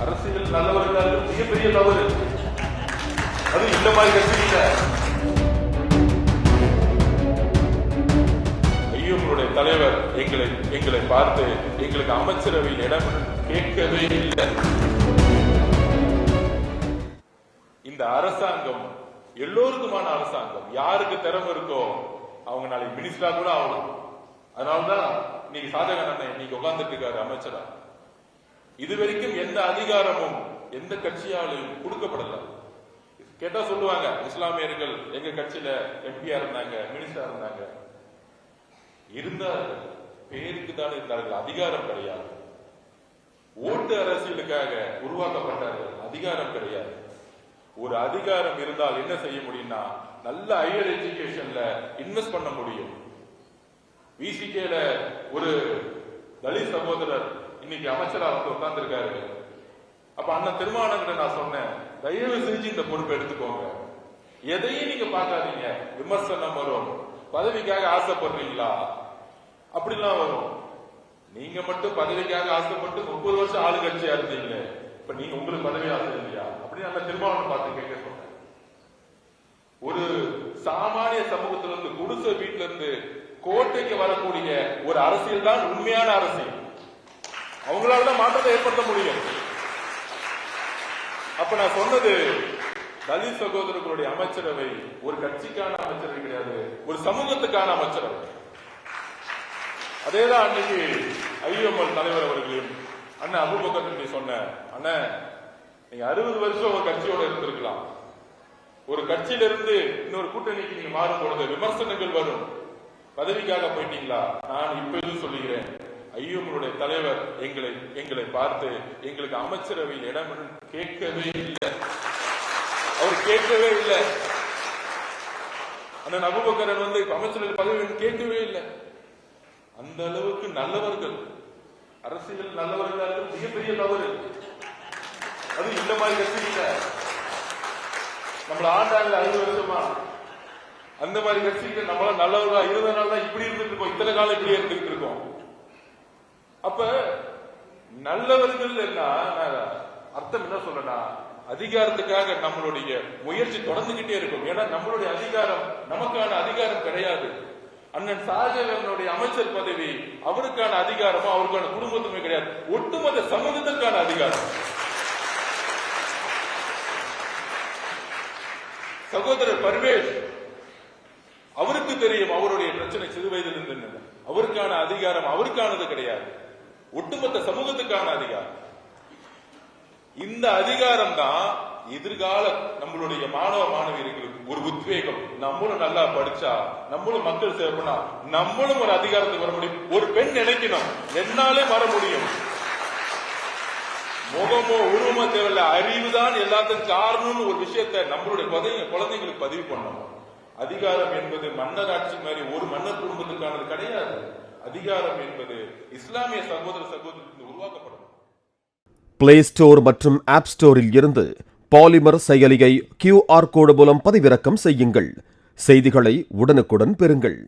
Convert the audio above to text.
அரசியல் நல்லவர்கள் மிகப்பெரிய தவறு. அது இந்த மாதிரி கட்சியில ஐயோடைய தலைவர் எங்களை பார்த்து எங்களுக்கு அமைச்சரவையில் இடம் கேட்கவே இல்லை. இந்த அரசாங்கம் எல்லோருக்குமான அரசாங்கம். யாருக்கு திறமை இருக்கோ அவங்க நாளைக்கு மினிஸ்டரா கூட ஆகலாம். அதனாலதான் இன்னைக்கு ஷாஜகான் அண்ணன் இன்னைக்கு உட்கார்ந்துட்டு இருக்காரு அமைச்சரா. இதுவரைக்கும் எந்த அதிகாரமும் எந்த கட்சியாலும் கொடுக்கப்படல. கேட்டா சொல்லுவாங்க, இஸ்லாமியர்கள் எங்க கட்சியில எம்பியா இருந்தாங்க, மினிஸ்டரா இருந்தாங்க. இருந்தார்கள், பேருக்கு தான் இருந்தார்கள், அதிகாரம் கிடையாது. ஓட்டு அரசியலுக்காக உருவாக்கப்பட்டார்கள், அதிகாரம் கிடையாது. ஒரு அதிகாரம் இருந்தால் என்ன செய்ய முடியும்னா நல்ல ஹையர் எஜுகேஷன்ல இன்வெஸ்ட் பண்ண முடியும். விசிகேல ஒரு தலித் சகோதரர் இன்னைக்கு அமைச்சரா வந்து உட்கார்ந்து இருக்காரு. அப்ப அண்ணன் திருமாவளவன் நான் சொன்னேன், தயவு செஞ்சு இந்த பொறுப்பை எடுத்துக்கோங்க. எதையும் நீங்க பார்க்காதீங்க. விமர்சனம் வரும், பதவிக்காக ஆசைப்படுறீங்களா அப்படிலாம் வரும். நீங்க மட்டும் பதவிக்காக ஆசைப்பட்டு 30 வருஷம் ஆளுங்கட்சியா இருந்தீங்க, இப்ப நீங்க உங்களுக்கு பதவி ஆசை இல்லையா அப்படின்னு அந்த திருமாவளவன் பார்த்து கேட்க சொன்னேன். ஒரு சாமானிய சமூகத்திலிருந்து குடிசை வீட்டுல இருந்து கோட்டைக்கு வரக்கூடிய ஒரு அரசியல் தான் உண்மையான அரசியல். அவங்களாலதான் மாற்றத்தை ஏற்படுத்த முடியும். அப்ப நான் சொன்னது, தலித் சகோதரர்களுடைய அமைச்சரவை ஒரு கட்சிக்கான அமைச்சரவை கிடையாது, ஒரு சமூகத்துக்கான அமைச்சரவை. அதேதான் அன்னைக்கு ஐஎம்எல் தலைவர் அவர்களையும் அண்ணன் அபூபக்கர் சொன்ன, அண்ணன் நீங்க 60 வருஷம் ஒரு கட்சியோட இருந்திருக்கலாம். ஒரு கட்சியில இருந்து இன்னொரு கூட்டணிக்கு நீங்க மாறும் பொழுது விமர்சனங்கள் வரும். பதவிக்காக போயிட்டீங்களா? நான் இப்போதும் சொல்லுகிறேன், ஐயோடைய தலைவர் எங்களை பார்த்து எங்களுக்கு அமைச்சரவையில் இடம் கேட்கவே இல்லை. அவர் கேட்கவே இல்லை. அண்ணன் அபூபக்கரன் வந்து அமைச்சரவை பதவி கேட்கவே இல்லை. அந்த அளவுக்கு நல்லவர்கள், அரசியல் நல்லவர்கள் மிகப்பெரிய தவறு. அது இந்த மாதிரி கட்சியில நம்மள ஆண்டாங்க 60 வருஷமா அந்த மாதிரி கட்சிக்கு நம்மள நல்லவர்களா இருந்தனால தான் இப்படி இருந்துட்டு இருக்கோம். இத்தனை காலம் இப்படி இருந்துட்டு இருக்கோம். அப்ப நல்லவர்கள் என்ன அர்த்தம் என்ன சொல்லனா, அதிகாரத்துக்காக நம்மளுடைய முயற்சி தொடர்ந்துகிட்டே இருக்கும். ஏன்னா நம்மளுடைய அதிகாரம் நமக்கான அதிகாரம் கிடையாது. அண்ணன் ஷாஜகானுடைய அமைச்சர் பதவி அவருக்கான அதிகாரமோ அவருக்கான குடும்பத்துமே கிடையாது, ஒட்டுமொத்த சமூகத்திற்கான அதிகாரம். சகோதரர் பர்வேஷ் அவருக்கு தெரியும் அவருடைய பிரச்சனை சிறு வயதில் இருந்து. அவருக்கான அதிகாரம் அவருக்கானது கிடையாது, ஒட்டுமொத்த சமூகத்துக்கான அதிகாரம். இந்த அதிகாரம் தான் எதிர்கால நம்மளுடைய மாணவ மாணவியர்களுக்கு ஒரு உத்வேகம். நம்மளும் நல்லா படிச்சா, நம்மளும் மக்கள் சேவை பண்ணா, நம்மளும் ஒரு அதிகாரத்துக்கு வர முடியும். ஒரு பெண் நினைக்கணும், என்னாலே வர முடியும். முகமோ உருவமோ தேவையில்ல, அறிவுதான் எல்லாத்துக்கும் காரணம்னு ஒரு விஷயத்தை நம்மளுடைய குழந்தைங்களுக்கு பதிவு பண்ணணும். அதிகாரம் என்பது மன்னர் ஆட்சி மாதிரி ஒரு மன்னர் குடும்பத்துக்கானது கிடையாது. அதிகாரம் என்பது இஸ்லாமிய சகோதர சகோதரர்களுக்கு உருவாக்கப்படும். பிளே ஸ்டோர் மற்றும் ஆப் ஸ்டோரில் இருந்து பாலிமர் செயலியை QR கோடு மூலம் பதிவிறக்கம் செய்யுங்கள். செய்திகளை உடனுக்குடன் பெறுங்கள்.